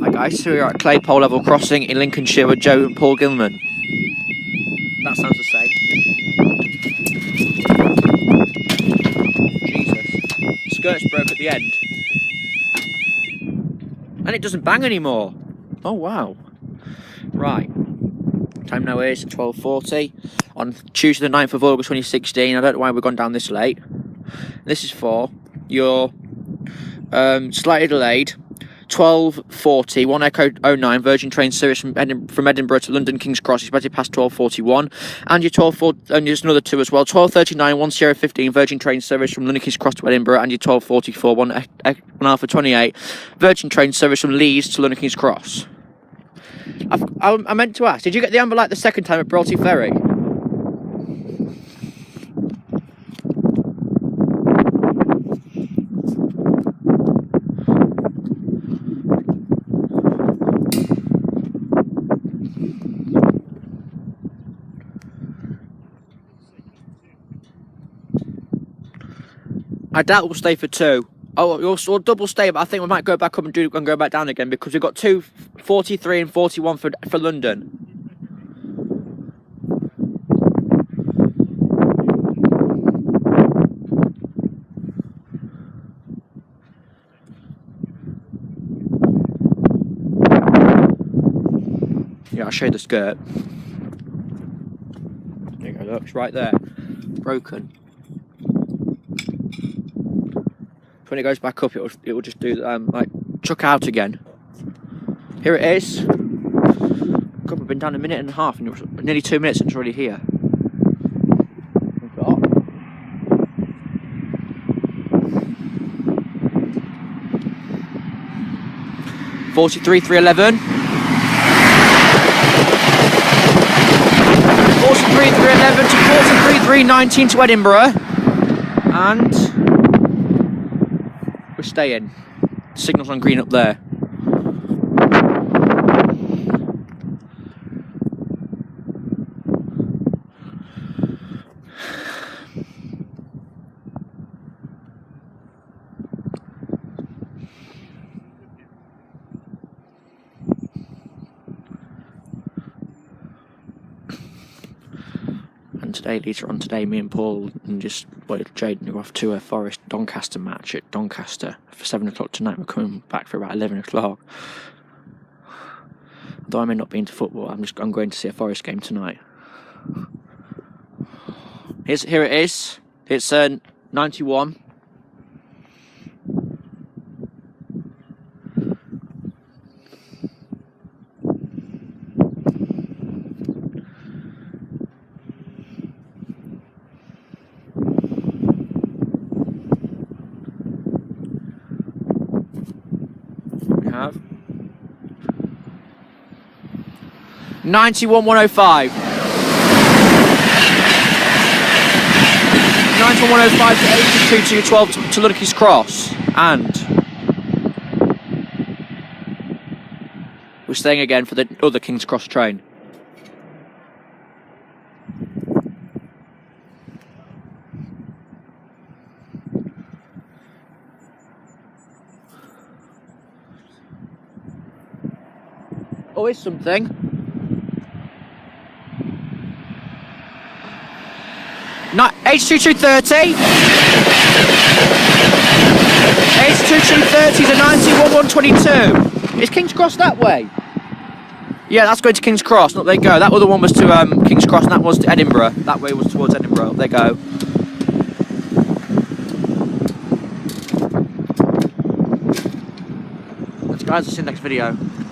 Hi guys, so we're at Claypole level crossing in Lincolnshire with Joe and Paul Gilman. That sounds the same. Jesus. Skirt's broke at the end. And it doesn't bang anymore. Oh wow. Right. Time now is 12:40 on Tuesday the 9th of August 2016. I don't know why we've gone down this late. This is for your slightly delayed 12:40, 1 Echo 09 Virgin train service from Edinburgh to London King's Cross. It's already past 12:41, and your 12:40, and there's another two as well. 12:39, 1 Sierra 15 Virgin train service from London King's Cross to Edinburgh, and your 12:44, 1 Alpha 28 Virgin train service from Leeds to London King's Cross. I meant to ask, did you get the amber light the second time at Broughty Ferry? I doubt we'll stay for two. Oh, we'll double stay, but I think we might go back up and go back down again because we've got 2:43 and 41 for London. Yeah, I'll show you the skirt. There you go, look, it's right there. Broken. When it goes back up, it will just do like chuck out again. Here it is. God, we've been down a minute and a half, and it was nearly 2 minutes, and it's already here. We've got 43,311. 43,311 to 43,319 to Edinburgh, and we're staying. Signal's on green up there. And today, later on today, me and Paul and just trading to go off to a Forest Doncaster match at Doncaster for 7 o'clock tonight. We're coming back for about 11 o'clock. Although I may not be into football, I'm going to see a Forest game tonight. Here it is. It's 91. Have 91,105. 91,105 to 82 to 12 to London King's Cross, and we're staying again for the other King's Cross train. Always something. H2230. H2230 is a 91,122. Is King's Cross that way? Yeah, that's going to King's Cross. Look, there you go. That other one was to King's Cross, and that was to Edinburgh. That way was towards Edinburgh. There you go. Guys, I'll see you in the next video.